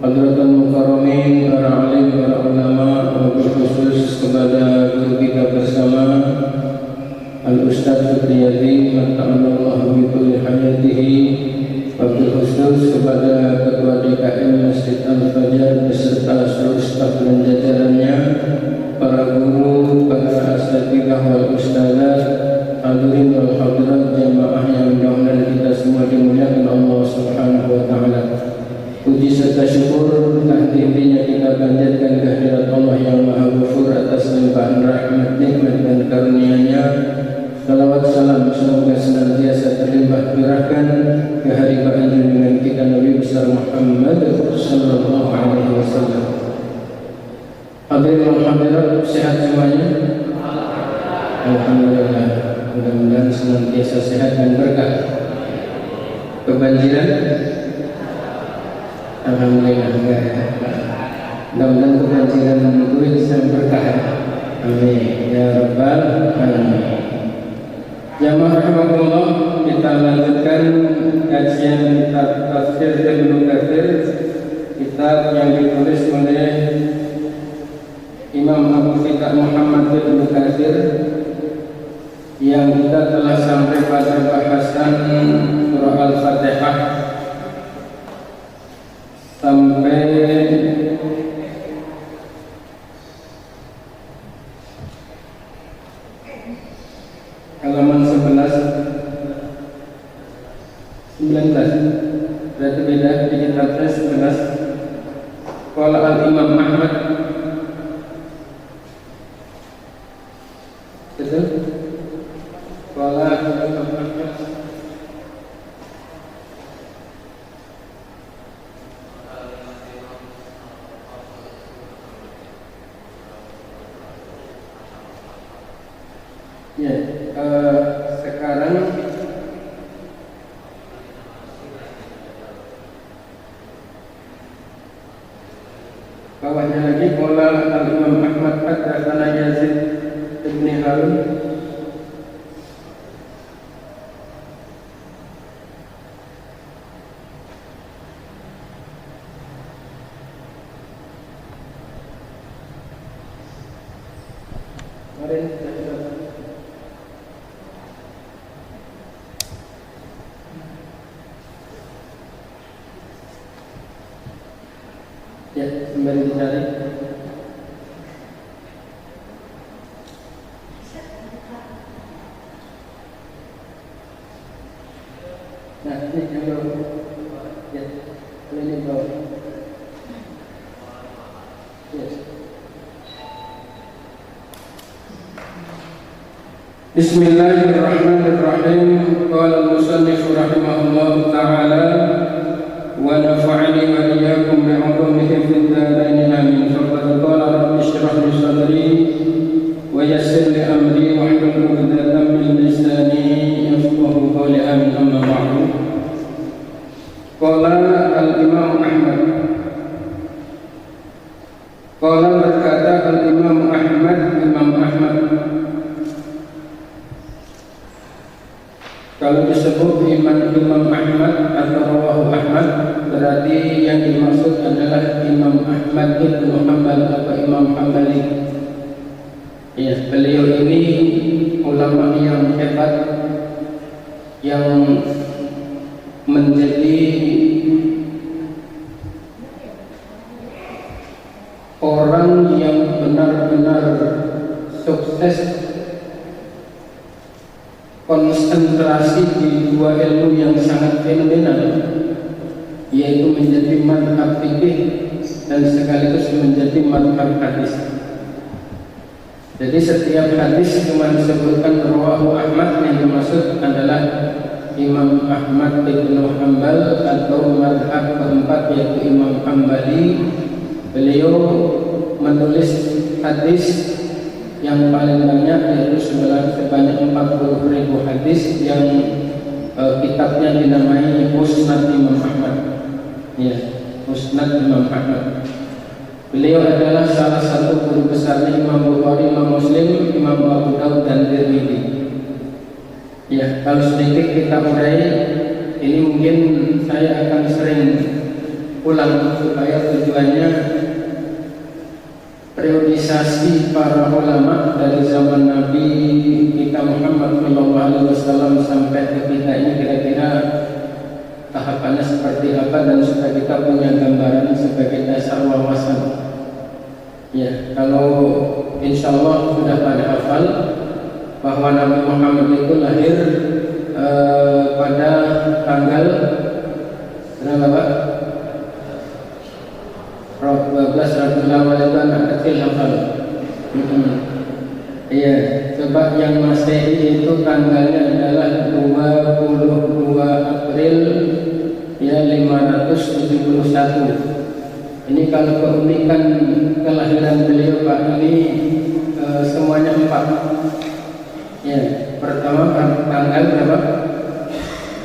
Hadratul Mukarramin, para alim, para ulama, wabil khusus kepada guru kita bersama Al-Ustaz Fitriyadi Mata'anallahu bikulli hayatihi, wabil khusus kepada Ketua DKM Masjid Al-Fajar beserta seluruh staf dan jajarannya, para guru, para asatidzah wal ustadzat, hadirin wal hadirat, jamaah yang mudah-mudahan kita semua dimuliakan Allah Subhanahu wa taala. Puji serta syukur tahdidinya kita panjatkan kehadirat Allah yang Maha Ghafur atas limpahan rahmat, nikmat dan karunia-Nya. Salawat salam semoga senantiasa terlimpah curahkan ke haribaan junjungan kita Nabi besar Muhammad sallallahu alaihi wasallam. Hadirin hadirat, sehat semuanya? Alhamdulillah. Mudah-mudahan senantiasa sehat dan berkah. Kebanjiran? Alhamdulillah enggak ya. Mudah-mudahan kebanjiran duit dan berkah. Amin ya rabbal alamin. Jamaah rahimakumullah, kita lanjutkan kajian kitab Tafsir Ibnu Katsir, kitab yang ditulis oleh Imam Abu Fitah Muhammad Ibnu Katsir, yang kita telah sampai pada bahasan surah Al-Fatihah sampai halaman 19, berarti beda di kitabnya 11. Qala al-Imam Ahmad, betul? Qala al-Imam Ahmad, ya, sekarang bawahnya lagi qala al-Imam Ahmad haddatsana Yazid ibn Harun ya, kembali dicari. Nah, ini yang bawah. Ya, ini bawah. Yes. Bismillahirrahmanirrahim. Qala al-musannif rahimahullahu ta'ala wa nafa'ani wa iyyakum bi'ulumihi fid dharain amin. Faqad qala rabbi shrah li sadri wa yassir li amri wahlul 'uqdatam min lisani yafqahu qawli amin. Amma ba'du. Qala al-Imam Ahmad, qala berkata al-Imam Ahmad, Imam Ahmad. Kalau disebut Imam Ahmad atau Rawahu Ahmad, berarti yang dimaksud adalah Imam Ahmad bin Hanbal atau Imam Hanbali. Ya, beliau ini ulama yang hebat, yang menjadi orang yang benar-benar sukses konsentrasi di dua ilmu yang sangat fenomenal, yaitu menjadi madhab fikih dan sekaligus menjadi madhab hadis. Jadi setiap hadis cuma disebutkan Rawahu Ahmad, yang dimaksud adalah Imam Ahmad bin Hanbal atau madhab keempat yaitu Imam Hanbali. Beliau menulis hadis yang paling banyak, yaitu sebanyak 40.000 hadis yang kitabnya dinamai Musnad Imam Ahmad. Ya, Musnad Imam Ahmad. Beliau adalah salah satu guru besarnya Imam Bukhari, Imam Muslim, Imam Abu Dawud dan Tirmidzi. Ya, kalau sedikit kita urai, ini mungkin saya akan sering ulang supaya tujuannya periodisasi para ulama dari zaman Nabi kita Muhammad SAW sampai ke kita ini kira-kira tahapannya seperti apa, dan supaya kita punya gambaran sebagai dasar wawasan. Ya, kalau insya Allah sudah pada hafal bahwa Nabi Muhammad itu lahir pada tanggal berapa Pak? 12 Rabiul Awal itu anak kecil hafal. Iya, coba yang Masehi itu tanggalnya adalah 22 April ya 571. Ini kalau keunikan kelahiran beliau Pak, ini semuanya 4. Ya, pertama tanggal berapa?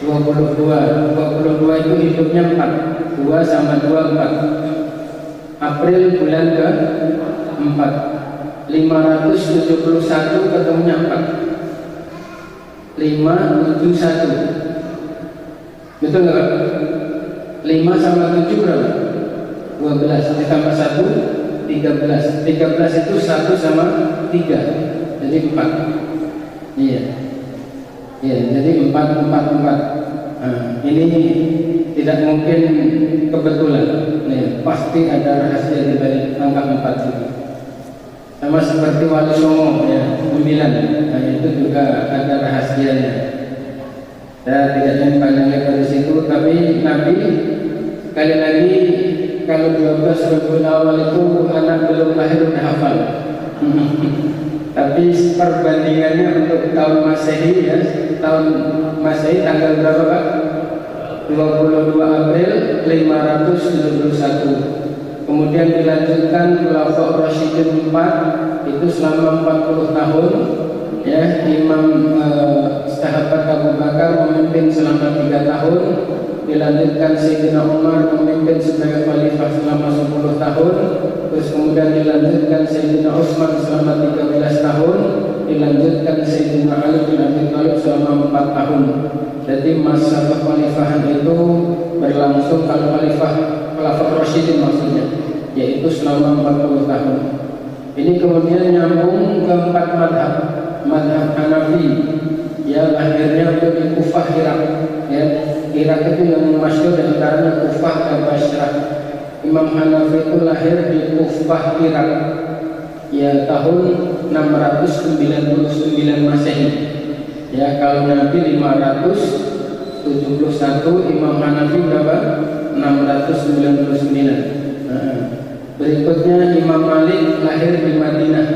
22 itu hidupnya 4. 2 sama 2 4. April bulan ke-4. 571 ketemunya 4. 571. Betul enggak Pak? 5 sama 7 berapa? 12 ditambah 1 13. 13 itu 1 sama 3. Jadi 4. Iya. Iya, jadi 4. Nah, ini tidak mungkin kebetulan. Nih, pasti ada rahasia di balik angka 4 itu. Sama seperti Wali Songo ya, 9. Nah, itu juga ada rahasianya. Saya tidak ingin panjang lebar di situ, tapi Nabi sekali lagi kalau 12 Rabiul Awal itu anak belum lahir udah hafal. Tapi perbandingannya untuk tahun Masehi ya, tahun Masehi tanggal berapa Pak? 22 April 571. Kemudian dilanjutkan Khulafaur Rasyidin 4 itu selama 40 tahun ya. Imam sahabat Abu Bakar memimpin selama 3 tahun. Dilanjutkan Sayyidina Umar memimpin sebagai khalifah selama 10 tahun. Terus kemudian dilanjutkan Sayyidina Utsman selama 13 tahun. Dilanjutkan Sayyidina Ali bin Abi Thalib selama 4 tahun. Jadi masa kekhalifahan itu berlangsung, kalau Khulafaur Rasyidin maksudnya, yaitu selama 40 tahun. Ini kemudian nyambung ke 4 madhab. Madhab Hanafi ya, lahirnya itu di Kufah, Irak ya. Irak itu yang masyhur di antaranya Kufah dan Basrah. Imam Hanafi itu lahir di Kufah, Irak ya, tahun 699 Masehi. Ya, kalau Nabi 571, Imam Hanafi berapa? 699. Nah, berikutnya Imam Malik lahir di Madinah.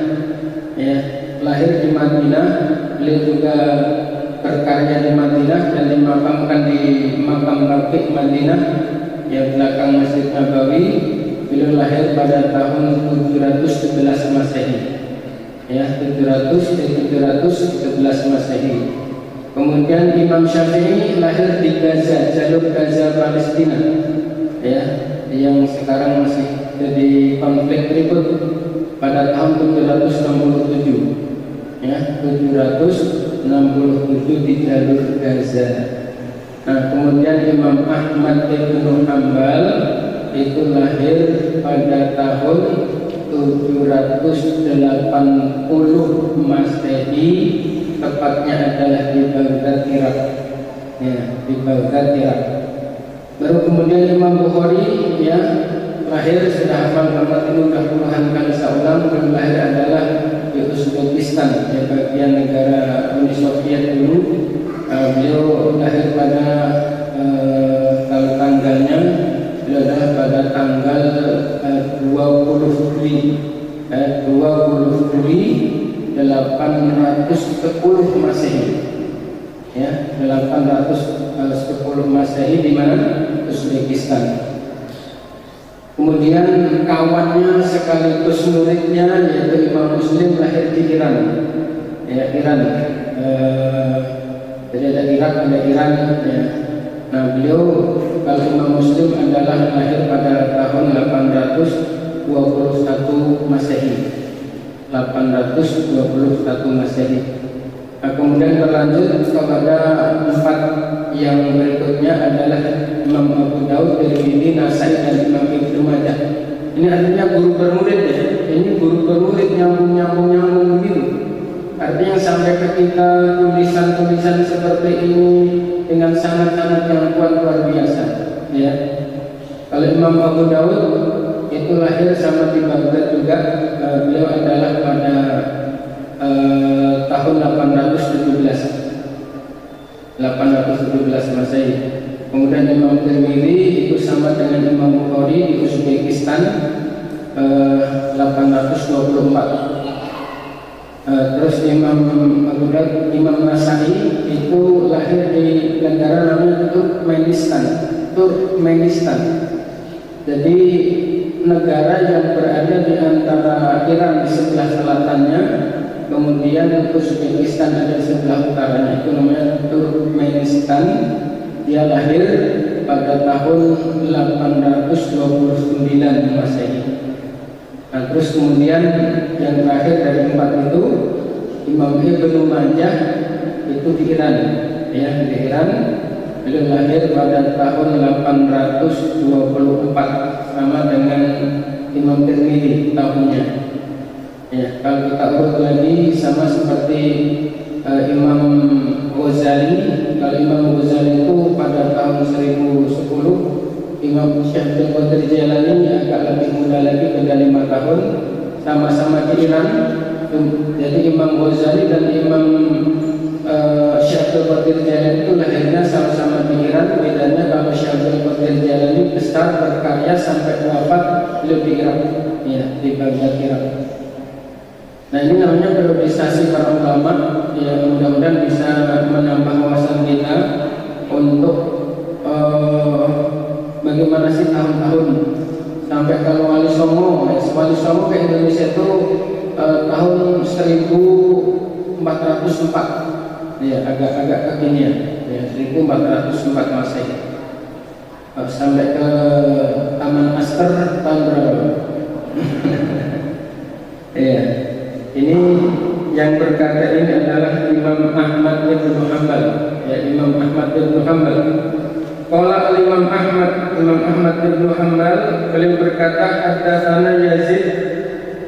Ya, lahir di Madinah. Beliau juga berkarya di Madinah dan dimakamkan di makam Baqi Madinah yang belakang Masjid Nabawi. Beliau lahir pada tahun 711 Masehi. Ya, 711 Masehi. Kemudian Imam Syafi'i lahir di Gaza, jalur Gaza Palestina ya, yang sekarang masih jadi konflik ribut, pada tahun 767 ya, 767 di jalur Gaza. Nah, kemudian Imam Ahmad bin Hanbal itu lahir pada tahun 780 Masehi, tepatnya adalah di Baghdad, Irak. Ya, di Baghdad, Irak. Baru kemudian Imam Bukhari ya, lahir sudah hafal nama ini sudah puluhan kali saya ulang. Beliau lahir adalah di Uzbekistan, ya, bagian negara Uni Soviet dulu. Beliau lahir pada kalau tanggalnya beliau lahir pada tanggal 20 Juli 810 Masehi. Ya, 810 Masehi di mana? Uzbekistan. Kemudian kawannya sekaligus muridnya yaitu Imam Muslim lahir di Iran. Ya, Iran. Jadi ada Irak, ada Iran ya. Nah, beliau kalau Imam Muslim adalah lahir pada tahun 821 Masehi. 821 Masehi. Kemudian berlanjut kepada 4 yang berikutnya adalah Imam Abu Daud, Tirmidzi, Nasai, dan Imam Ibnu Majah. Ini artinya guru bermurid ya. Ini guru bermurid nyambung begitu. Artinya sampai ke kita tulisan-tulisan seperti ini dengan sangat-sangat yang kuat luar biasa. Ya. Kalau Imam Abu Daud itu lahir sama di Baghdad juga. Beliau adalah pada tahun 817 Masehi. Kemudian Imam Tirmidzi itu sama dengan Imam Bukhari di Uzbekistan 824. Terus Imam Abu Daud, Imam Nasai itu lahir di negara namanya Turkmenistan. Jadi negara yang berada di antara Iran di sebelah selatannya, kemudian Uzbekistan ada di sebelah utaranya, itu namanya Turkmenistan. Dia lahir pada tahun 829 Masehi. Nah, terus kemudian yang terakhir dari 4 itu Imam Ibnu Majah itu di Iran, ya, di Iran. Beliau lahir pada tahun 824 sama dengan Imam Tirmidzi tahunnya. Ya, kalau kita urut lagi sama seperti Imam Ghazali. Kalau Imam Ghazali itu pada tahun 1010. Imam Syekh Abdul Qadir Jailani agak lebih muda lagi, beda 5 tahun, sama-sama di Iran. Jadi Imam Ghazali dan Imam Syekh Abdul Qadir Jailani itu lahirnya sama-sama di Iran. Bedanya kalau Syekh Abdul Qadir Jailani besar berkarya sampai wafat beliau di Irak, ya, di Baghdad, Irak. Nah, ini namanya periodisasi para ulama yang mudah-mudahan bisa menambah wawasan kita untuk bagaimana sih tahun-tahun sampai kalau Wali Songo ke Indonesia itu tahun 1404, ya, agak kekinian, ya, 1404 Masehi. Sampai ke Taman Aster tahun berapa? Ya, ini yang berkata ini adalah Imam Ahmad bin Hanbal, ya, Imam Ahmad bin Hanbal. Qala Imam Ahmad bin Hanbal, beliau berkata, haddatsana Yazid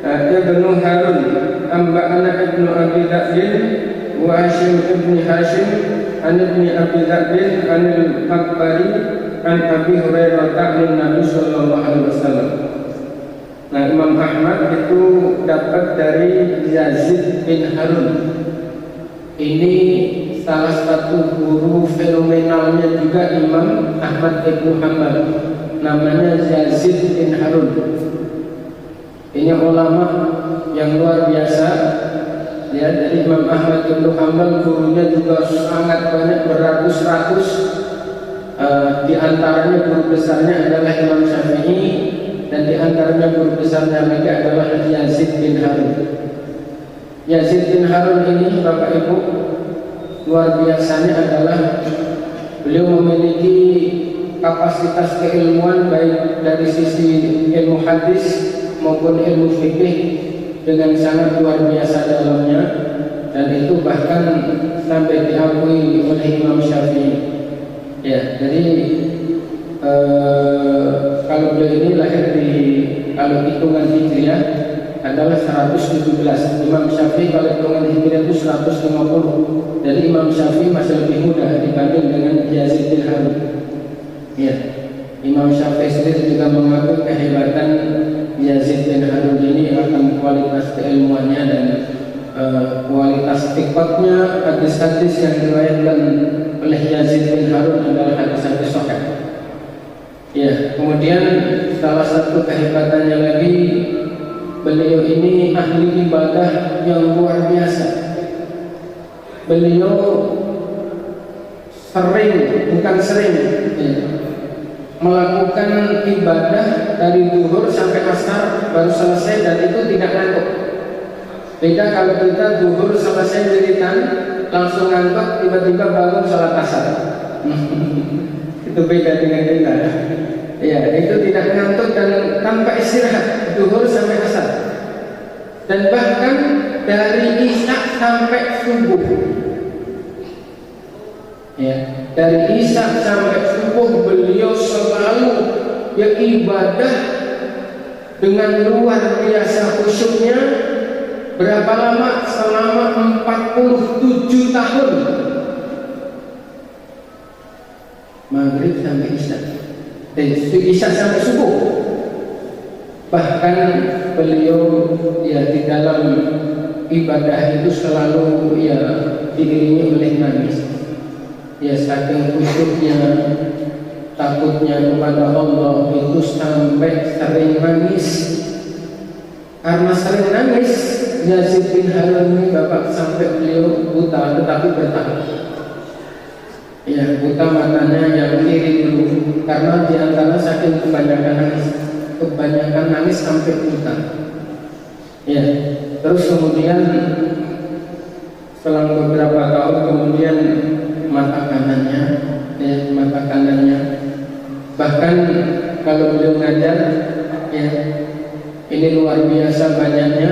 ibnu Harun, amba'ana ibnu Abi Dza'bin wa Hashim ibnu Hashim an ibnu Abi Dza'bin an al-Akbari an Abi Hurairah an Nabi sallallahu alaihi wasallam. Nah, Imam Ahmad itu dapat dari Yazid bin Harun. Ini salah satu guru fenomenalnya juga Imam Ahmad bin Hanbal, namanya Yazid bin Harun. Ini ulama yang luar biasa, ya. Dari Imam Ahmad bin Hanbal gurunya juga sangat banyak, beratus-ratus. Di antaranya guru besarnya adalah Imam Syafi'i, dan di antaranya guru besarnya lagi adalah Yazid bin Harun. Yazid bin Harun ini, Bapak Ibu, luar biasanya adalah beliau memiliki kapasitas keilmuan baik dari sisi ilmu hadis maupun ilmu fikih dengan sangat luar biasa dalamnya, dan itu bahkan sampai diakui oleh Imam Syafi'i. Ya, jadi kalau beliau ini lahir di, kalau hitungan hijriah adalah 117. Imam Syafi'i kalau hitungan hijriah itu 150. Jadi Imam Syafi'i masih lebih muda dibanding dengan Yazid bin Harun. Ya, Imam Syafi'i sendiri juga mengakui kehebatan Yazid bin Harun ini akan kualitas keilmuannya dan kualitas fikihnya. Hadis-hadis yang diriwayatkan oleh Yazid bin Harun adalah hadis-hadis sahih. Ya, kemudian salah satu kehebatannya lagi, beliau ini ahli ibadah yang luar biasa. Beliau bukan sering, ya, melakukan ibadah dari zuhur sampai asar baru selesai, dan itu tidak ngantuk. Beda kalau kita zuhur selesai wiridan langsung ngantuk, tiba-tiba bangun sholat asar. Itu beda dengan kita. Ya, itu tidak ngantuk dan tanpa istirahat zuhur sampai asar, dan bahkan dari isya sampai subuh Ya, dari Isya sampai subuh beliau selalu ya ibadah dengan luar biasa khusyuknya. Berapa lama? Selama 47 tahun. Maghrib sampai Isya, dan Isya sampai subuh. Bahkan beliau ya di dalam ibadah itu selalu ya diiringi oleh nangis. Ya saking khusyuknya, takutnya kepada Allah itu sampai sering nangis. Karena sering nangis, Yazid bin Harun ini bapak sampai beliau buta tetapi bertahan. Ya, buta matanya yang kiri dulu karena diantara saking kebanyakan nangis sampai buta. Ya, terus kemudian selang beberapa tahun kemudian mata kanannya bahkan kalau beliau ngajar ya ini luar biasa banyaknya.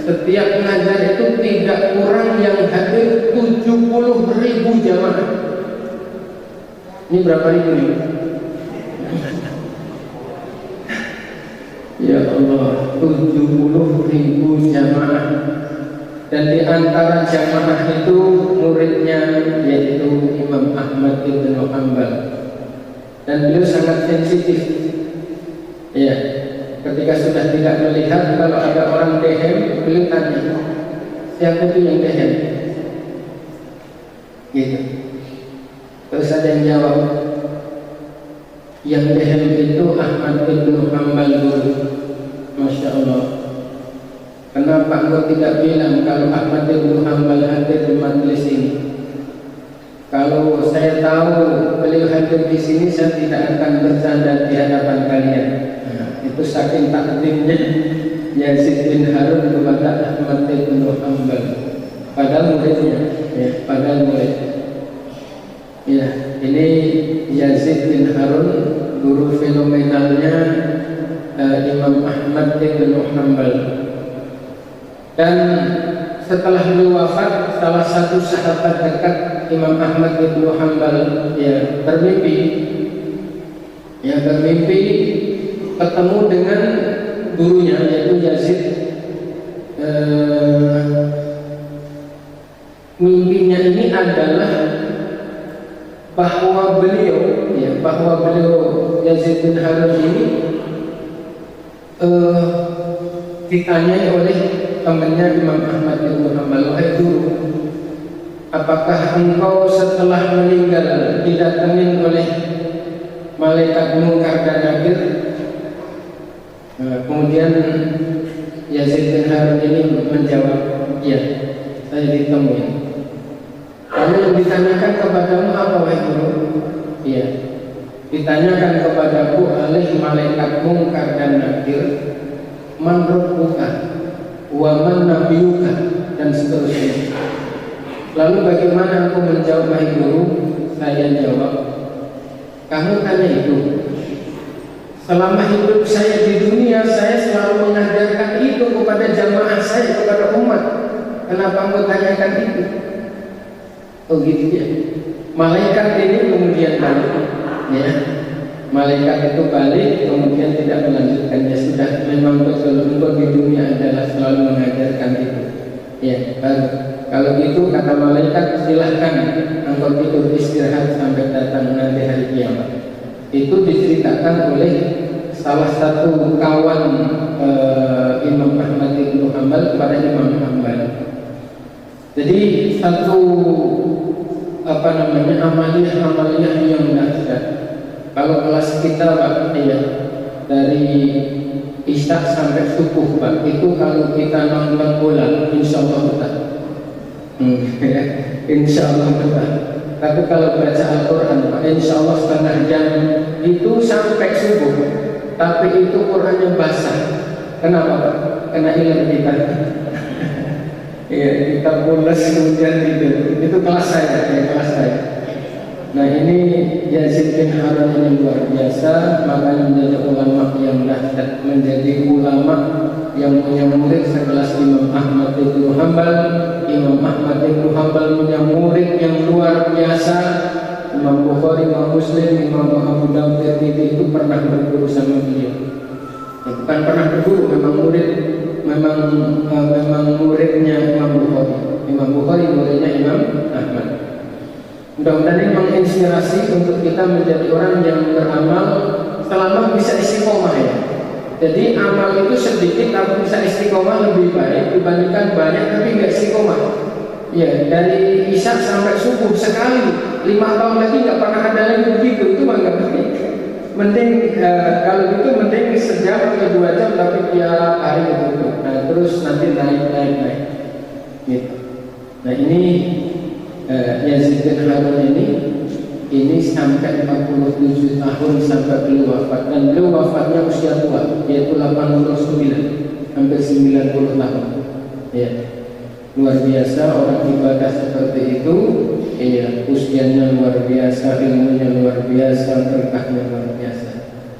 Setiap ngajar itu tidak kurang yang hadir 70.000 jamaah. Ini berapa ribu nih? Ya Allah, 70.000 jamaah. Dan di antara jamaah itu muridnya yaitu Imam Ahmad bin Hanbal. Dan beliau sangat sensitif. Ya, ketika sudah tidak melihat, kalau ada orang dehem, beliau tanya, siapa itu yang dehem? Gitu. Terus ada yang jawab, yang dehem itu Ahmad bin Hanbal dulu. Masya Allah. Kenapa engkau tidak bilang kalau Ahmad bin Hanbal hadir di majelis ini? Kalau saya tahu beliau hadir di sini, saya tidak akan bersandar di hadapan kalian. Nah, itu saking takdimnya Yazid bin Harun kepada Ahmad bin Hanbal. Padahal muridnya, ya, padahal murid. Ya, ini Yazid bin Harun, guru fenomenalnya Imam Ahmad bin Hanbal. Dan setelah beliau wafat, salah satu sahabat dekat Imam Ahmad bin Hanbal ya bermimpi ketemu dengan gurunya yaitu Yazid. Mimpinya ini adalah bahwa beliau Yazid bin Harun ini ditanyai oleh temannya Imam Ahmad bin Hanbal, wahai guru, apakah engkau setelah meninggal didatengin oleh malaikat Munkar dan Nakir? Kemudian Yazid bin Harun ini menjawab, ya, saya ditemui. Lalu yang ditanyakan kepadamu apa, wahai guru? Ya, ditanyakan kepadaku oleh malaikat Munkar dan Nakir, man rabbuka wa man nabiyuka, dan seterusnya. Lalu bagaimana aku menjawab, wahai guru? Saya jawab, kamu tanya itu. Selama hidup saya di dunia, saya selalu mengajarkan itu kepada jamaah saya, kepada umat. Kenapa kamu tanyakan itu? Oh gitu ya. Malaikat ini kemudian balik, ya. Malaikat itu balik, kemudian tidak melanjutkan. Ya sudah, memang betul engkau di dunia adalah selalu mengajarkan itu. Ya, baru. Kalau gitu kata malaikat, silahkan engkau tidur istirahat sampai datang nanti hari kiamat. Itu diceritakan oleh salah satu kawan Imam Ahmad bin Hanbal kepada Imam Hanbal. Jadi satu amaliyah yang dahsyat. Kalau kelas kita Pak, ya, dari Isya sampai subuh Pak, itu kalau kita nonton bola, insya Allah betah. Insya Allah betah. Tapi kalau baca Al-Quran Pak, insya Allah setengah jam itu sampai subuh. Tapi itu Qurannya basah. Kenapa Pak? Kena ilang kita. Ya, kita pulas kemudian tidur. Itu kelas saya, ya, kelas saya. Nah ini Yazid bin Harun ini luar biasa, makanya menjadi ulama yang dahsyat, menjadi ulama yang punya murid sekelas Imam Ahmad bin Hanbal. Imam Ahmad bin Hanbal punya murid yang luar biasa. Imam Bukhari, Imam Muslim, Imam Abu Dawud, Tirmidzi itu pernah berguru sama beliau. Ya, bukan pernah berguru, memang muridnya Imam Bukhari. Imam Bukhari muridnya Imam Ahmad. Mudah-mudahan ini menginspirasi untuk kita menjadi orang yang beramal selama bisa istiqomah ya. Jadi amal itu sedikit tapi bisa istiqomah lebih baik dibandingkan banyak tapi nggak istiqomah. Ya, dari isya sampai subuh sekali, 5 tahun lagi nggak pernah ada lagi begitu, itu mah nggak penting. Mending kalau gitu mending sejam atau 2 jam tapi tiap hari begitu. Nah terus nanti naik. Gitu. Nah ini Yazid bin Harun ini sampai 47 tahun sampai beliau wafat, dan beliau wafatnya usia tua, yaitu 89, hampir 90 tahun. Ya, luar biasa orang ibadah seperti itu. Ya, usianya luar biasa, ilmunya luar biasa, berkahnya luar biasa.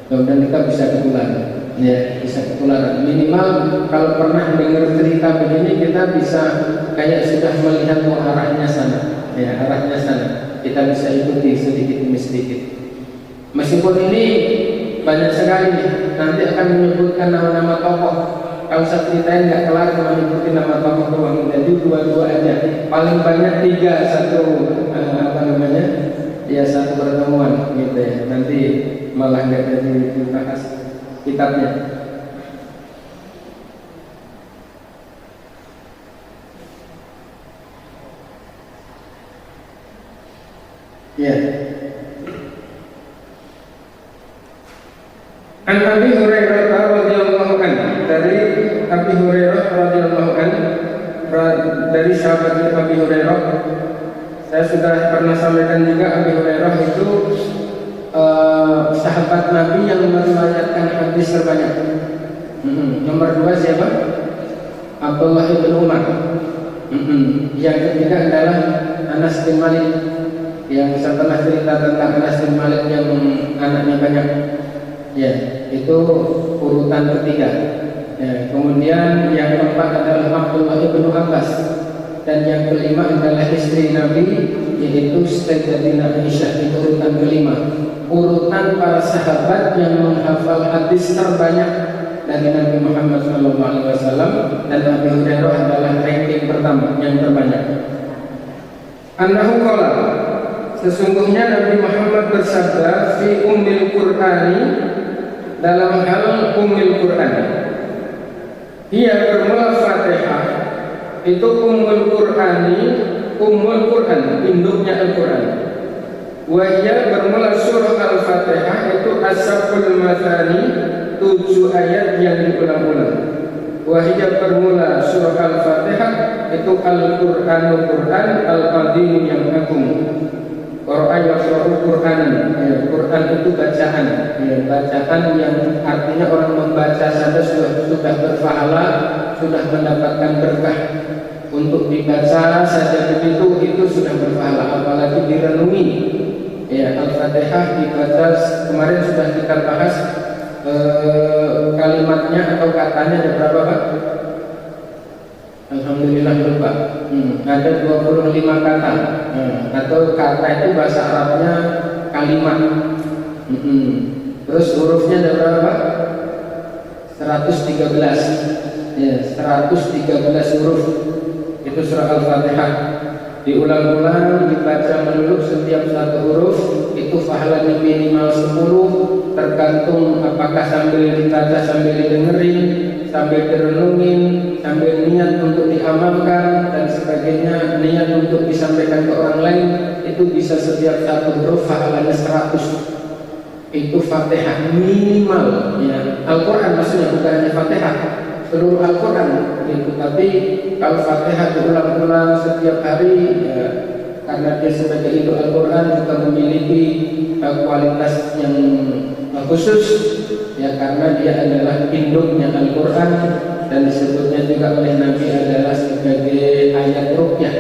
Dan kita bisa ketularan. Ya, bisa ketularan. Minimal kalau pernah dengar cerita begini kita bisa kayak sudah melihat arahnya sana. Ya, arahnya sana. Kita bisa ikuti sedikit demi sedikit. Meskipun ini banyak sekali nih, nanti akan menyebutkan nama-nama tokoh. Kalau saya ceritain nggak kelar cuma nyebutin nama tokoh doang. Jadi 2 aja. Paling banyak 3 satu satu pertemuan gitu ya. Nanti malah nggak jadi dibahas kitabnya. Ya. An Abi Hurairah radhiyallahu anhu, dari Abi Hurairah radhiyallahu anhu, dari sahabat Abi Hurairah. Saya sudah pernah sampaikan juga Abi Hurairah itu sahabat Nabi yang meriwayatkan hadis terbanyak. Nomor 2 siapa? Abdullah bin Umar. Yang ketiga adalah Anas bin Malik. Yang setelah cerita tentang Anas bin Malik yang anaknya banyak, ya itu urutan ketiga. Ya, kemudian yang keempat adalah Abdullah bin Abbas, dan yang kelima adalah istri Nabi yaitu Sayyidatina Aisyah, itu urutan kelima. Urutan para sahabat yang menghafal hadis terbanyak dari Nabi Muhammad SAW, dan Abi Hurairah adalah ranking pertama yang terbanyak. Annahu qala, sesungguhnya Nabi Muhammad bersabda fi ummil Qur'ani, dalam hal ummil Qur'an. Dia bermula Fatihah, itu ummul Qur'ani, ummul Qur'an, induknya Al-Qur'an. Wahya bermula surah Al-Fatihah, itu as-sab'ul mathani, 7 ayat yang diulang-ulang. Wahya bermula surah Al-Fatihah, itu Al-Qur'anul Qur'an, Al-Qadim yang agung. Qur'an yaqra'ul Qur'an, ya, Qur'an itu bacaan, ya, bacaan yang artinya orang membaca saja sudah berpahala, sudah mendapatkan berkah. Untuk dibaca saja begitu itu sudah berpahala, apalagi direnungi. Ya, Al-Fatihah dibaca, kemarin sudah kita bahas kalimatnya atau katanya ada berapa Pak? Alhamdulillah lupa. Ada 25 kata. Atau kata itu bahasa Arabnya kalimat. Terus hurufnya ada berapa? 113. Ya, 113 huruf. Itu surah Al-Fatihah. Diulang-ulang, dibaca melulu setiap satu huruf, itu pahalanya minimal 10, tergantung apakah sambil dibaca sambil didengerin, sambil direnungin, sambil niat untuk diamalkan dan sebagainya, niat untuk disampaikan ke orang lain, itu bisa setiap satu huruf pahalanya 100. Itu Fatihah minimal, ya. Al-Quran maksudnya, bukan hanya Fatihah, seluruh Al-Quran gitu. Tapi kalau Fatihah diulang-ulang setiap hari, ya, karena dia sebagai itu Al-Quran juga memiliki kualitas yang khusus, ya, karena dia adalah induknya Al-Quran dan disebutnya juga oleh Nabi adalah sebagai ayat ruqyah,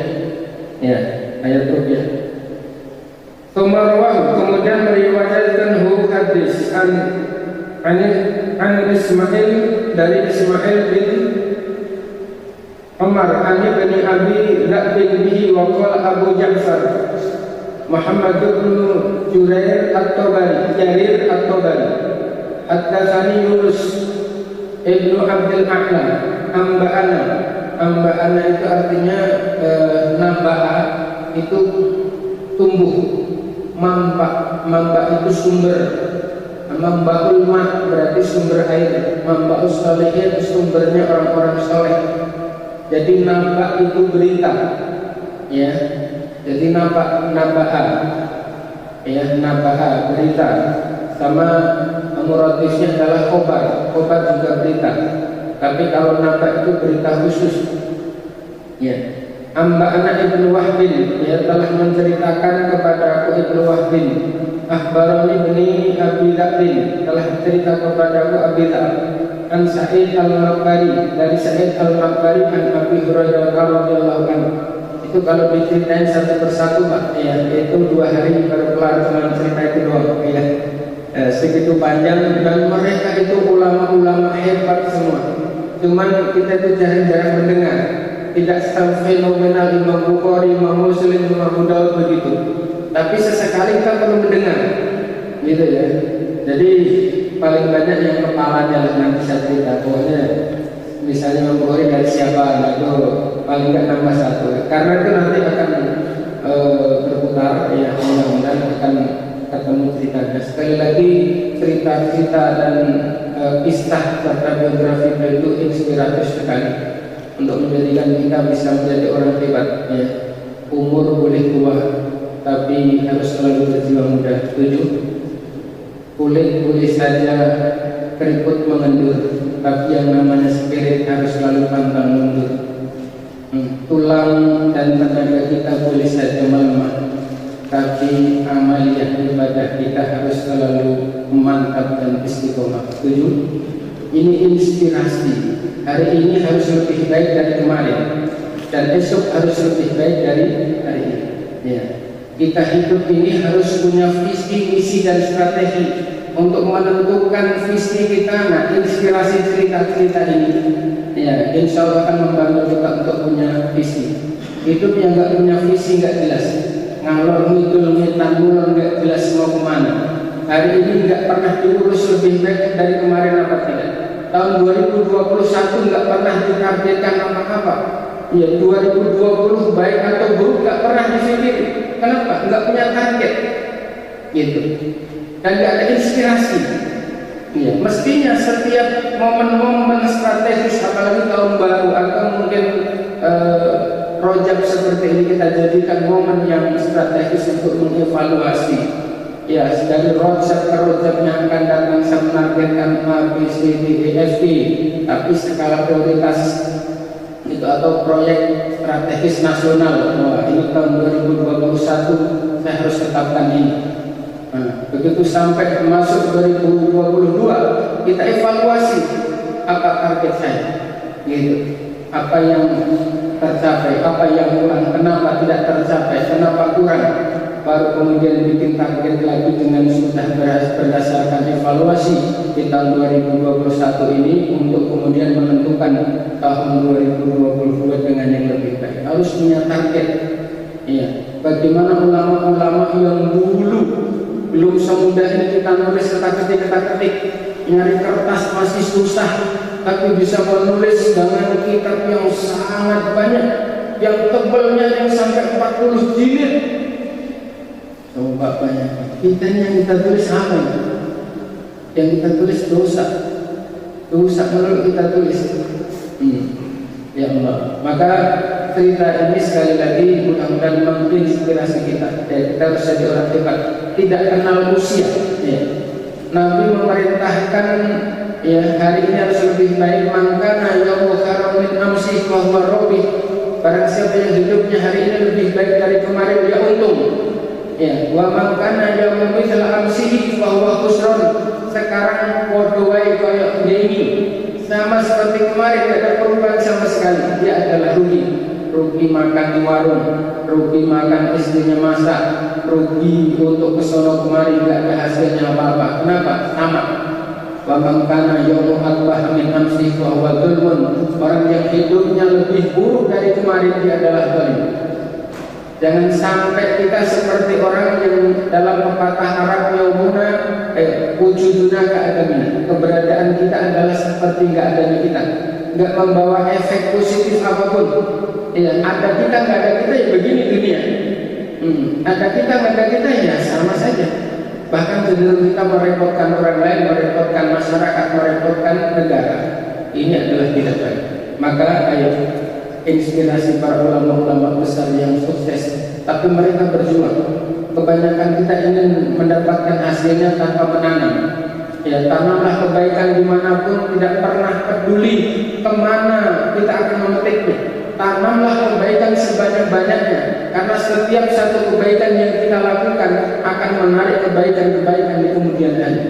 ya, ayat ruqyah. kemudian meriwayatkan hadis an Ismail dari Ismail bin Umar an ibni Abi La'bin bihi wa qala Abu Ja'far Muhammad bin Jarir At-Tabari Haddatsani Yunus ibnu Abdul A'la Amba'ana itu artinya naba'a itu tumbuh, mamba itu sumber, mamba'ul ma berarti sumber air, mamba'us salihin sumbernya orang-orang saleh. Jadi naba itu berita, ya. Jadi nabaha, ya, nabaha berita. Sama muradifnya adalah khobar juga berita. Tapi kalau naba itu berita khusus, ya. Amba'ana Ibnu Wahbin, ya, telah menceritakan kepada aku Ibnu Wahbin. Akhbarani ibni Abi La'bin, telah cerita kepada aku Abi La'b. An Sa'id al-Maqbari, dari Sa'id al-Maqbari an Abi Hurairah radhiyallahu anhu. Itu kalau diceritain satu persatu, Pak, ya, itu 2 hari baru kelar cuma cerita itu doang, ya. Segitu panjang, dan mereka itu ulama-ulama hebat semua. Cuman kita itu jarang-jarang mendengar. Tidak fenomenal Imam Bukhari, Imam Muslim, Imam Abu Dawud begitu. Tapi sesekali kita perlu mendengar, gitu ya. Jadi paling banyak yang kepalanya lah nanti saya cerita. Pokoknya misalnya Imam Bukhari dari siapa, nah itu paling nggak nambah 1. Karena itu nanti akan berputar, ya, mudah-mudahan akan ketemu ceritanya. Sekali lagi cerita-cerita dan kisah serta biografi itu inspiratif sekali untuk menjadikan kita bisa menjadi orang hebat, ya. Umur boleh tua, tapi harus selalu berjiwa muda. Setuju? Kulit boleh saja keriput mengendur, tapi yang namanya spirit harus selalu pantang mundur. Tulang dan tenaga kita boleh saja melemah, tapi amaliyah ibadah kita harus selalu mantap dan istiqomah. Setuju? Ini inspirasi. Hari ini harus lebih baik dari kemarin, dan esok harus lebih baik dari hari ini, ya. Kita hidup ini harus punya visi, misi, dan strategi untuk menentukan visi kita. Nah, inspirasi cerita-cerita ini, ya, insya Allah akan membantu kita untuk punya visi. Hidup yang nggak punya visi nggak jelas, ngalor ngidul ngitan mulon nggak jelas mau kemana. Hari ini nggak pernah diurus lebih baik dari kemarin apa tidak. Tahun 2021 nggak pernah ditargetkan apa-apa. Ya, 2020 baik atau buruk nggak pernah dipikir. Kenapa? Nggak punya target, gitu. Dan nggak ada inspirasi. Ya, mestinya setiap momen-momen strategis, apalagi tahun baru atau mungkin Rojab seperti ini, kita jadikan momen yang strategis untuk mengevaluasi. Ya, dari Rojab ke Rojab yang akan datang saya menargetkan A, B, C, D, E, F, G. Tapi skala prioritas itu atau proyek strategis nasional, wah, ini tahun 2021 saya harus tetapkan ini. Nah, begitu sampai masuk 2022 kita evaluasi apa target saya, gitu. Apa yang tercapai, apa yang kurang, kenapa tidak tercapai, kenapa kurang. Baru kemudian bikin target lagi dengan sudah berdasarkan evaluasi di tahun 2021 ini untuk kemudian menentukan tahun 2022 dengan yang lebih baik. Harus punya target. Iya. Bagaimana ulama-ulama yang dulu belum semudah ini kita nulis ketik, nyari kertas masih susah, tapi bisa menulis dengan kitab yang sangat banyak, yang tebalnya yang sampai 40 jilid. Coba banyak. Kita yang kita tulis apa itu? Yang kita tulis dosa menurut kita tulis. Ya Allah. Maka cerita ini sekali lagi mudah-mudahan menginspirasi kita. Ya, kita harus jadi orang hebat, tidak kenal usia. Ya. Nabi memerintahkan, ya, hari ini harus lebih baik. Mangkana yaumu khairum min amsi wa huwa rabih. Barang siapa yang hidupnya hari ini lebih baik dari kemarin, dia untung. Ya, wa mangkana yaumu mithla amsihi wa huwa khusran. Sekarang podo wae kaya demi sama seperti kemarin, tidak ada perubahan sama sekali. Dia adalah rugi makan di warung, rugi makan istrinya masak, rugi untuk kesono kemari nggak ada hasilnya apa-apa. Kenapa? Sama. Wa man kana yawmu atbah min amsi fa huwa dzulmun. Orang yang hidupnya lebih buruk dari kemarin dia adalah zalim. Jangan sampai kita seperti orang yang dalam pepatah Arab yaumuna wujuduna ka'adamina. Keberadaan kita adalah seperti nggak adanya kita, nggak membawa efek positif apapun. Ya, ada kita nggak ada kita ya begini dunia. Ada kita nggak ada kita ya sama saja. Bahkan cenderung kita merepotkan orang lain, merepotkan masyarakat, merepotkan negara. Ini adalah tidak baik. Maka ayo inspirasi para ulama-ulama besar yang sukses, tapi mereka berjuang. Kebanyakan kita ingin mendapatkan hasilnya tanpa menanam. Ya, tanamlah kebaikan dimanapun, tidak pernah peduli kemana kita akan memetiknya. Tanamlah kebaikan sebanyak-banyaknya, karena setiap satu kebaikan yang kita lakukan akan menarik kebaikan-kebaikan di kemudian hari.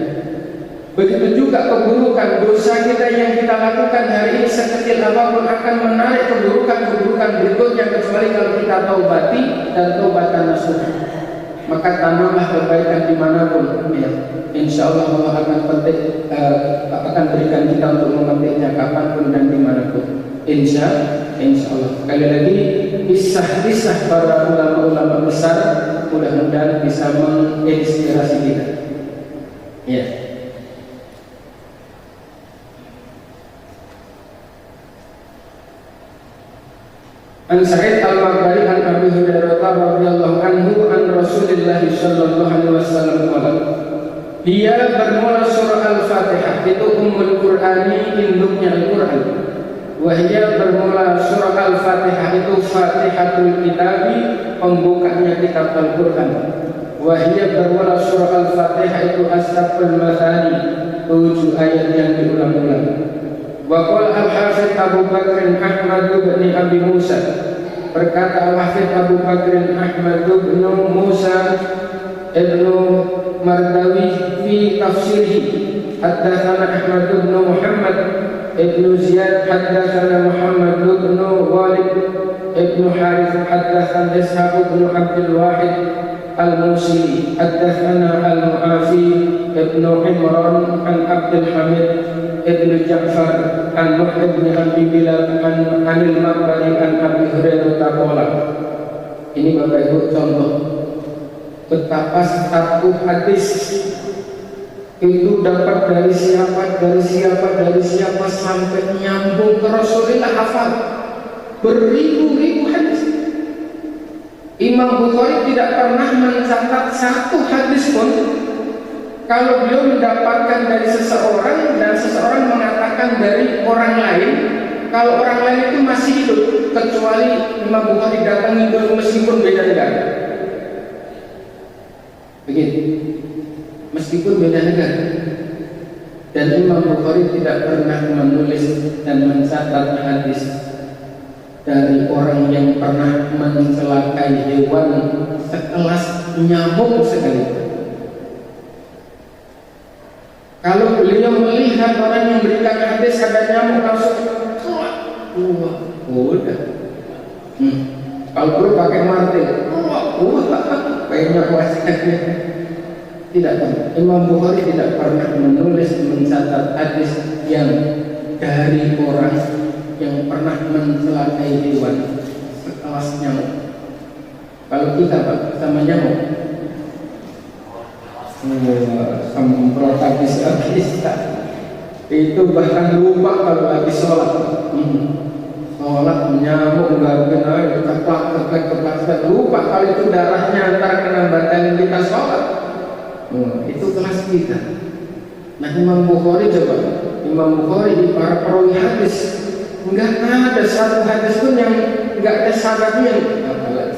Begitu juga keburukan, dosa kita yang kita lakukan hari ini sekecil apapun akan menarik keburukan-keburukan berikutnya, kecuali kalau kita taubati dan taubatan nasuha. Maka tanamlah kebaikan dimanapun, ya. Insya Allah Allah akan berikan kita untuk memetiknya kapanpun dan dimanapun. Insya Allah. Sekali lagi, kisah-kisah para ulama-ulama besar mudah-mudahan bisa menginspirasi kita. Ya. An Sa'id al-Maqbari an Abi Hurairah radhiyallahu anhu an Rasulillah sallallahu alaihi wasallam qala, dia bermula surah Al-Fatihah, itu ummul Qur'ani, induknya Al-Qur'an. Wahia bermula surah Al-Fatihah, itu Fatihatul Kitabi, pembukanya kitab Al-Qur'an. Wahia bermula surah Al-Fatihah, itu As-Sab'ul Mathani, 7 ayat yang diulang-ulang. Waqala Al-Hafidh Abu Bakr Ahmad bin Abi Musa, berkata Al-Hafidh Abu Bakr Ahmad bin Musa ibnu Mardawi fi tafsirih, haddatsana Ahmad bin Muhammad ibnu Ziyad, haddatsana Muhammad bin Walid ibnu Harith, haddatsana Ishaq bin Abdul Wahid Al-Musili, haddatsana Al-Mu'afi ibnu Imran an Abdul Hamid ibnu Ja'far an Muhammad bin Abi Bilal an Anil Maqbari an Abi Hurairah taqala. Ini Bapak Ibu contoh betapa satu hadis itu dapat dari siapa sampai nyambung ke Rasulullah, hafal beribu-ribu hadis. Imam Bukhari tidak pernah mencatat satu hadis pun kalau beliau mendapatkan dari seseorang dan seseorang mengatakan dari orang lain, kalau orang lain itu masih hidup, kecuali Imam Bukhari datang hidup meskipun beda negara. Begitu, meskipun beda negara. Dan Imam Bukhari tidak pernah menulis dan mencatat hadis dari orang yang pernah mencelakai hewan sekelas nyamuk sekalipun. Kalau beliau melihat orang yang berikan hadis ada nyamuk, langsung udah. Kalau perlu pakai martil, kayaknya kuasanya. Tidak, Imam Bukhari tidak pernah menulis mencatat hadis yang dari orang yang pernah mencelakai hewan sekelas nyamuk. Kalau kita Pak sama nyamuk, semprot habis-habisan. Itu bahkan lupa kalau lagi sholat. Sholat nyamuk nggak kenal, keplak, lupa kalau itu darahnya antar kena badan kita sholat. Itu kelas kita. Nah Imam Bukhari coba, Imam Bukhari di para perawi hadis nggak ada satu hadis pun yang nggak ada sanadnya.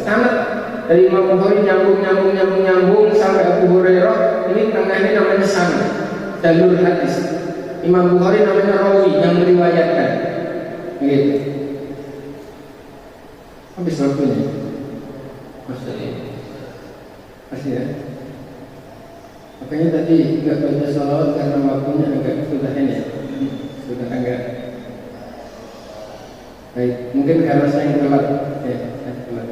Sanad dari Imam Bukhari nyambung sampai Abu Hurairah, ini tengahnya namanya sanad, jalur hadis. Imam Bukhari namanya rawi yang meriwayatkan. Gitu. Habis waktunya. Masih ya. Makanya tadi nggak baca salawat karena waktunya agak sudah ini, sudah agak baik. Mungkin karena saya telat, ya, saya telat.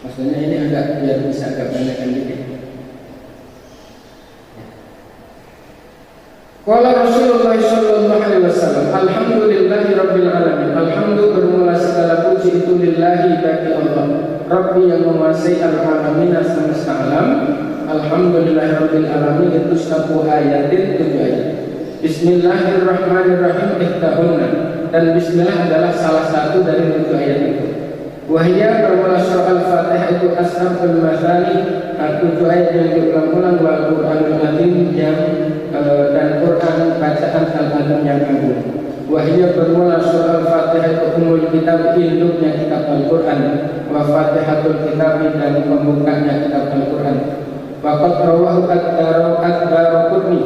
Maksudnya ini agak biar bisa agak pendekkan dikit. Qala Rasulullah sallallahu alaihi wasallam, alhamdulillahi rabbil alamin. Alhamdulillah bermula segala puji itu lillahi bagi Allah, Rabbi yang menguasai al-alamin semesta alam. Alhamdulillahi rabbil alamin itu 1 ayatin 7 ayat. Bismillahirrahmanirrahim ihtahunna, dan bismillah adalah salah satu dari 7 ayat itu. Wahia bermula surah Al-Fatihah itu ashabul masani, 7 ayat yang diulang-ulang, wal Qur'anul Azim yang dan Quran bacaan Al-Azim yang agung. Wahia bermula surah Al-Fatihah itu umul kitab, induknya kitab Al-Quran, wa fatihatul kitab dan pembukanya kitab Al-Quran. Waqad rawahu ad-Daraqutni,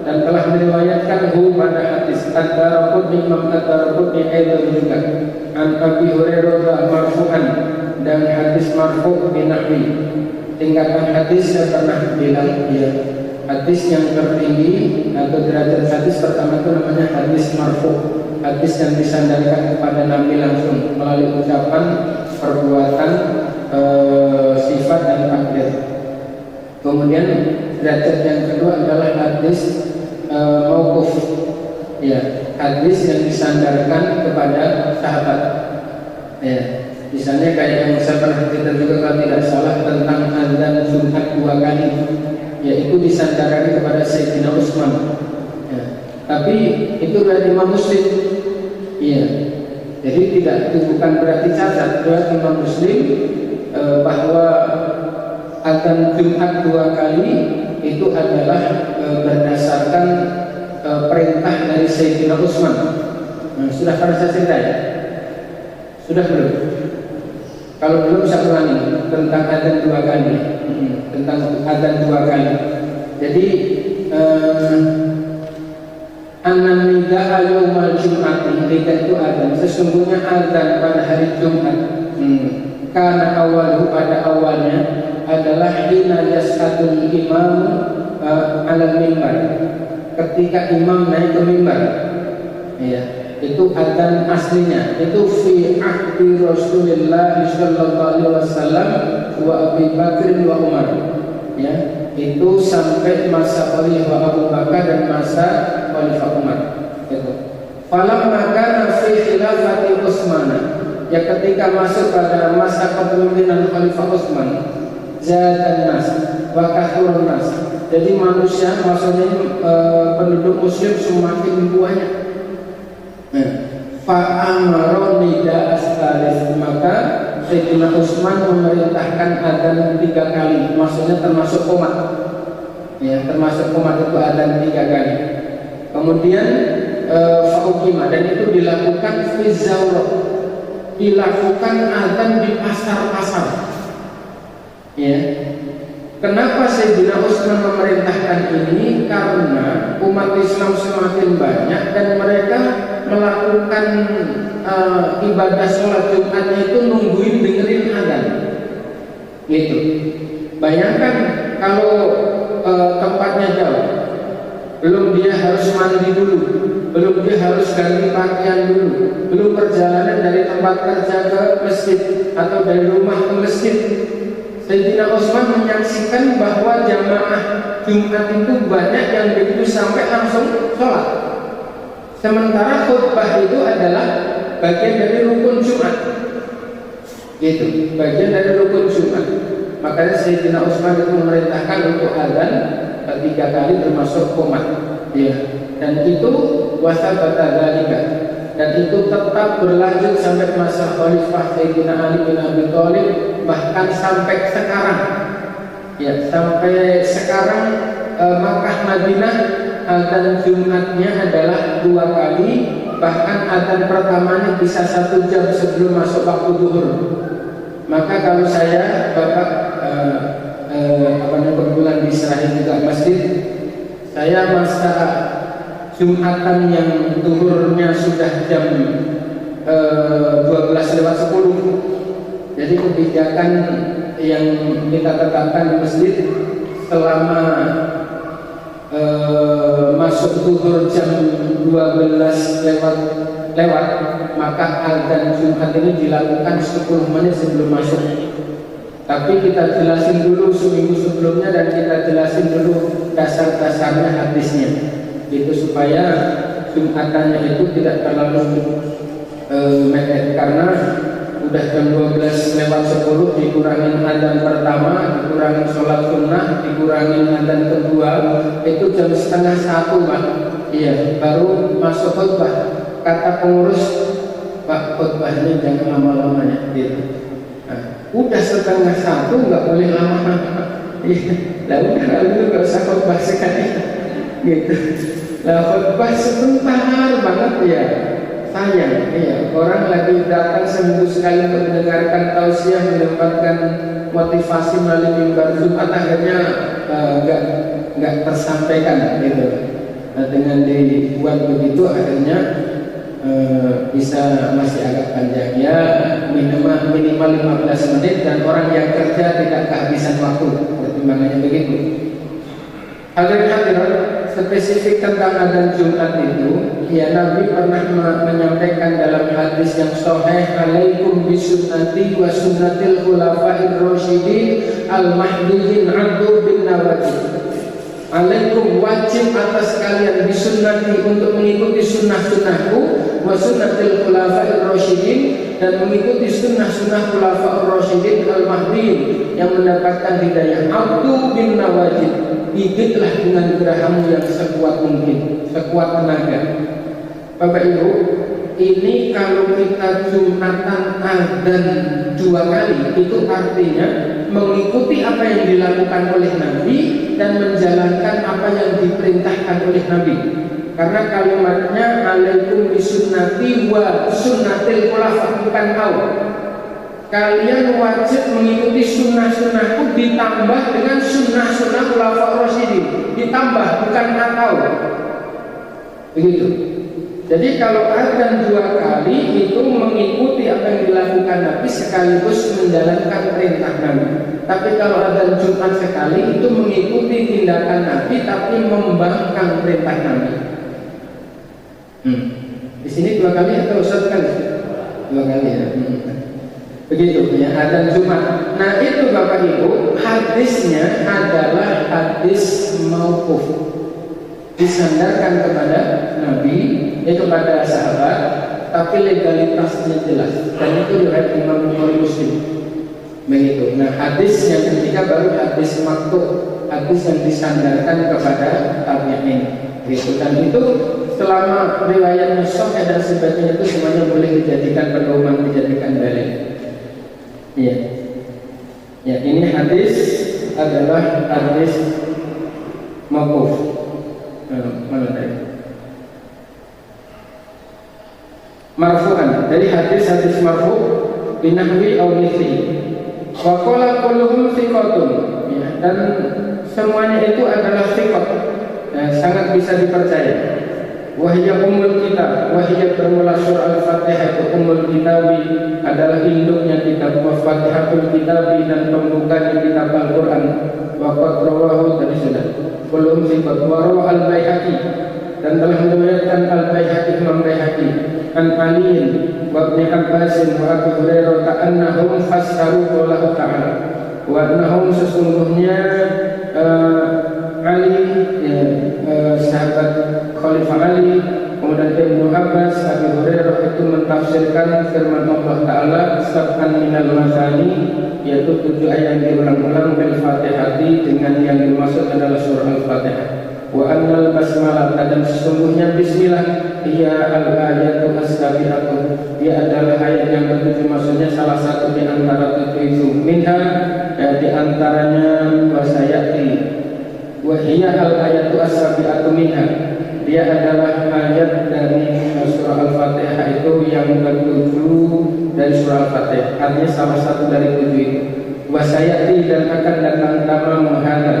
dan telah meriwayatkan pada hadis ad-Daraqutni, Imam ad-Daraqutni juga an Abi Hurairah marfu'an, dan hadis marfu' binahwi. Tingkatan hadis saya pernah bilang ya, hadis yang tertinggi atau derajat hadis pertama itu namanya hadis marfu', hadis yang disandarkan kepada Nabi langsung melalui ucapan, perbuatan, sifat dan takdir. Kemudian derajat yang kedua adalah hadis mauquf, ya, hadis yang disandarkan kepada sahabat. Ya, misalnya kayak yang saya pernah cerita juga kalau tidak salah tentang azan Jumat 2 kali, yaitu disandarkan kepada Sayyidina Utsman. Ya, tapi itu riwayat Imam Muslim. Iya, jadi itu bukan berarti cacat. Riwayat Imam Muslim bahwa azan Jumat 2 kali itu adalah berdasarkan perintah dari Sayyidina Utsman. Sudah pernah saya cerita ya? Sudah belum? Kalau belum saya ulangi tentang azan 2 kali. Tentang azan 2 kali. Jadi an-nidaa yaumal jum'ati, itu azan. Sesungguhnya azan pada hari Jumat. Karena awalnya pada awalnya adalah hina yas'adul imam alal mimbar, ketika imam naik ke mimbar. Ya, itu adzan aslinya itu fi ahdi Rasulullah sallallahu alaihi wasallam wa Abi Bakr wa Umar. Ya, itu sampai masa Khalifah Abu Bakar dan masa Khalifah Umar. Itu. Falamma kana fi khilafati Utsman, ya ketika masuk pada masa kepemimpinan Khalifah Utsman, zadan nas wa kathurun nas. Jadi manusia, maksudnya penduduk muslim semakin banyak. Fa'amaro nida astalis, maka Sayyidina Utsman memerintahkan adzan 3 kali, maksudnya termasuk qomat. Ya, termasuk qomat itu adzan 3 kali. Kemudian fa'ukima, dan itu dilakukan fi zawrah, dilakukan adzan di pasar-pasar. Ya. Kenapa Sayyidina Utsman memerintahkan ini? Karena umat Islam semakin banyak dan mereka melakukan ibadah sholat Jumatnya itu nungguin dengerin adzan. Gitu. Bayangkan kalau tempatnya jauh, belum dia harus mandi dulu, belum dia harus ganti pakaian dulu, belum perjalanan dari tempat kerja ke masjid atau dari rumah ke masjid. Sayyidina Utsman menyaksikan bahwa jamaah Jumat itu banyak yang begitu sampai langsung sholat. Sementara khutbah itu adalah bagian dari rukun Jumat. Gitu, bagian dari rukun Jumat. Makanya Sayyidina Utsman itu memerintahkan untuk adzan 3 kali termasuk qomat. Ya. Dan itu wasabata dzalika. Dan itu tetap berlanjut sampai masa Khalifah Sayyidina Ali bin Abi Thalib, bahkan sampai sekarang. Ya, sampai sekarang Makkah Madinah adzan Jumatnya adalah 2 kali, bahkan adzan pertamanya bisa 1 jam sebelum masuk waktu zuhur. Maka kalau saya Bapak kebetulan diserahin juga masjid, saya masa Jumatan yang zuhurnya sudah jam 12:10. Jadi kebijakan yang kita tetapkan di masjid selama masuk zuhur jam 12 lewat, maka adzan Jumat ini dilakukan 10 menit sebelum masuk. Tapi kita jelasin dulu seminggu sebelumnya dan kita jelasin dulu dasar-dasarnya hadisnya. Itu supaya Jumatannya itu tidak terlalu mepet, karena udah jam 12:10 dikurangin adzan pertama, dikurangin sholat sunnah, dikurangin adzan kedua, itu jam 12:30 Pak. Iya, baru masuk khutbah. Kata pengurus, Pak, khutbahnya jangan lama-lama ya, gitu. Udah 12:30 nggak boleh lama-lama. Lah udah lalu nggak usah khutbah sekali, gitu. Lah khutbah sebentar banget ya, sayang. Iya, orang lagi datang seminggu sekali untuk mendengarkan tausiah, mendapatkan motivasi melalui mimbar Jumat, akhirnya nggak tersampaikan, gitu. Nah, dengan dibuat begitu akhirnya bisa masih agak panjang ya, minimal 15 menit, dan orang yang kerja tidak kehabisan waktu, pertimbangannya begitu. Hadirin spesifik tentang adzan Jumat itu, ya Nabi pernah menyampaikan dalam hadis yang sahih, alaikum bisunnati wa sunnatil khulafa'ir rasyidin al-mahdiyyin 'addu bin nawajid. Alaikum, wajib atas kalian bisunnati, untuk mengikuti sunnah-sunnahku, wa sunnatil khulafa'ir rasyidin, dan mengikuti sunnah-sunnah khulafa'ir rasyidin al-mahdiyyin yang mendapatkan hidayah. 'Addu bin nawajid, gigitlah dengan gerahammu yang sekuat mungkin, sekuat tenaga. Bapak Ibu, ini kalau kita Jumatan adzan 2 kali, itu artinya mengikuti apa yang dilakukan oleh Nabi dan menjalankan apa yang diperintahkan oleh Nabi. Karena kalimatnya alaikum bisunnati wa sunnatil khulafa, bukan kau. Kalian wajib mengikuti sunnah-sunnahku ditambah dengan sunnah-sunnah khulafa rasyidin, ditambah, bukan atau. Begitu. Jadi kalau adzan 2 kali itu mengikuti apa yang dilakukan Nabi sekaligus menjalankan perintah Nabi. Tapi kalau adzan Jumat sekali itu mengikuti tindakan Nabi tapi membangkang perintah Nabi. Di sini 2 kali atau Ustaz kali? 2 kali ya. Begitu ya, adzan Jumat. Nah itu Bapak Ibu, hadisnya adalah hadis mauquf, disandarkan kepada Nabi, kepada sahabat, tapi legalitasnya jelas, dan itu riwayat Imam Bukhari Muslim. Begitu. Nah hadis yang ketiga baru hadis maqtu', hadis yang disandarkan kepada tabi'in. Gitu. Dan itu selama riwayatnya sahih dan sebagainya itu semuanya boleh dijadikan pedoman, dijadikan dalil. Iya. Ya, ini hadis adalah hadis mauquf. Mana tadi? Marfu'an, dari hadis marfu' binahwi aw mithli. Wa qala kulluhum thiqatun. Ya, dan semuanya itu adalah thiqat. Sangat bisa dipercaya. Wahya umul kitab, wahya bermula surah Al-Fatihah, itu umul kitabi adalah induknya kitab, wa fatihatul kitabi, dan pembukanya kitab Al-Quran. Wa qad rawahu, tadi sudah. Kulluhum thiqat. Wa rawa Al-Baihaqi, dan telah meriwayatkan Al-Baihaqi, Imam Baihaqi, an Ali wa Ibnu Abbas wa Abu Hurairah annahum fassaru qaulahu ta'ala, wa annahum, sesungguhnya Ali, sahabat Khalifah Ali, kemudian Ibnu Abbas, Abu Hurairah itu mentafsirkan firman Allah Ta'ala sab'an minal masani, yaitu 7 ayat yang diulang-ulang bil Fatihati, dengan yang dimaksud adalah surah Al-Fatihah. Wa annal basmalah, dan sesungguhnya bismillah ia al-ayatu as-sabi'atu, ia adalah ayat yang ke-7, maksudnya salah satu di antara 7 itu. Minha, di antaranya wasayati, wa hiya al-ayatu as-sabi'atu minha, dia adalah ayat dari surah Al-Fatihah itu yang ke-7 dari surah Al-Fatihah, artinya salah satu dari 7 itu. Wasayati, dan akan datang tamam hadza,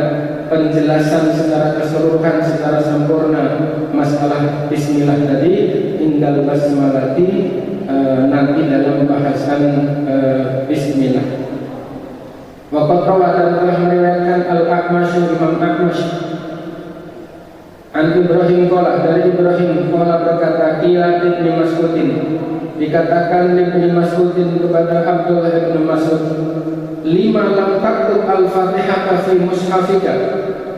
penjelasan secara keseluruhan, secara sempurna masalah bismillah tadi, indal basmalati, nanti dalam bahasan bismillah. Waqad rawa, dan telah meriwayatkan Al-A'mash, Imam A'mash, an Ibrahim qala, dari Ibrahim qala berkata, qila Ibnu Mas'udin, dikatakan Ibnu Mas'udin kepada Abdullah bin Mas'ud, lima lam taktub al-fatihah fi mushafika.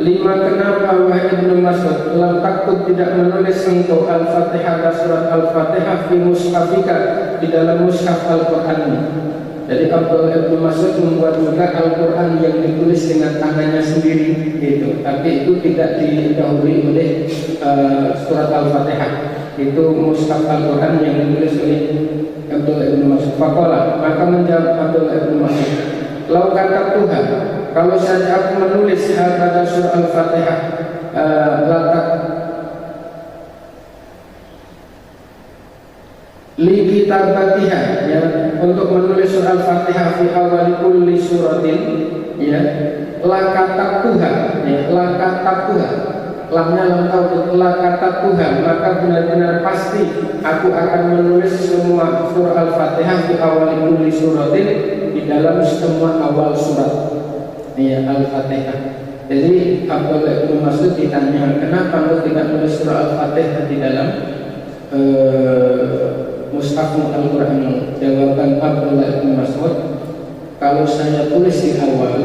Lima, kenapa wahai Ibnu Mas'ud lam taktub tidak menulis engkau al-fatihah surat al-fatihah fi mushafika di dalam mushaf Al-Qur'an. Jadi Abdullah Ibnu Mas'ud membuat juga Al-Quran yang ditulis dengan tangannya sendiri gitu. Tapi itu tidak didahului oleh surat Al-Fatihah. Itu mushaf Al-Quran yang ditulis oleh Abdullah Ibnu Mas'ud. Faqala, maka menjawab Abdullah Ibnu Mas'ud, lau kata Tuhan, kalau saja aku menulis pada surah Al-Fatihah latak li kitabatiha, ya, untuk menulis surah Al-Fatihah fi awal kulli suratin, ya, la Tuhan, ya, la Tuhan, lamnya lam taukid, la Tuhan, maka benar-benar pasti aku akan menulis semua surah Al-Fatihah fi awal kulli suratin, di dalam semua awal surat, ya, Al-Fatihah. Jadi Abdullah Ibnu Mas'ud ditanya, kenapa engkau tidak menulis surah Al-Fatihah di dalam mushaf Al-Quran? Jawaban Abdullah bin Mas'ud, kalau saya tulis di awal,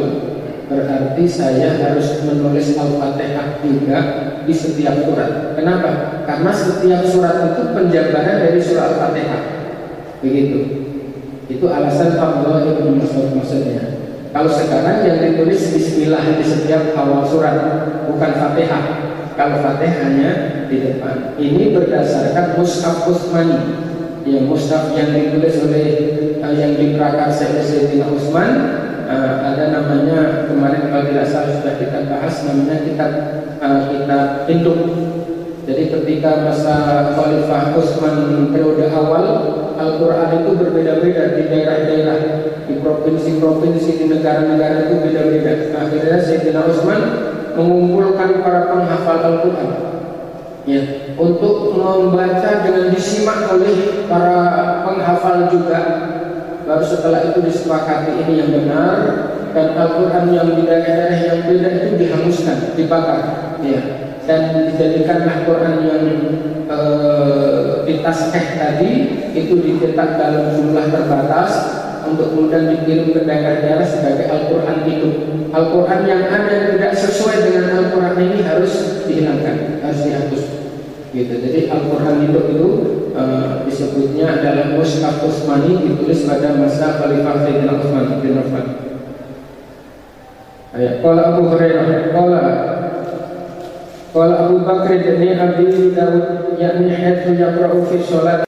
berarti saya harus menulis Al-Fatihah juga di setiap surat. Kenapa? Karena setiap surat itu penjabaran dari surah Al-Fatihah. Begitu. Itu alasan Abdullah bin Mas'ud maksudnya. Kalau sekarang yang ditulis Bismillah di setiap awal surat, bukan Fatihah. Kalau Fatihahnya di depan. Ini berdasarkan mushaf Utsmani. Ya, mushaf yang ditulis oleh yang diprakarsa oleh Sayyidina Utsman, ada namanya, kemarin kalau tidak salah sudah kita bahas, namanya kitab induk. Jadi ketika masa Khalifah Utsman periode awal, Al-Quran itu berbeda-beda di daerah-daerah, di provinsi-provinsi, di negara-negara itu beda-beda. Akhirnya Sayyidina Utsman mengumpulkan para penghafal Al-Quran, ya, untuk membaca dengan disimak oleh para penghafal juga. Baru setelah itu disepakati ini yang benar, dan Al-Quran yang di daerah yang beda itu dihanguskan, dibakar, ya, dan dijadikanlah Quran yang ditaskeh tadi itu dicetak dalam jumlah terbatas untuk kemudian dikirim ke daerah-daerah sebagai Al-Quran hidup. Al-Quran yang ada yang tidak sesuai dengan Al-Quran ini harus dihilangkan, harus dihapus. Gitu. Jadi Al-Quran hidup itu disebutnya adalah mushaf Utsmani, ditulis pada masa Khalifah Sayyidina Utsman bin Affan. Qala Abu Hurairah, qala Abu Bakr bin Abi Dawud, yakni haitsu yaqra'u fi shalat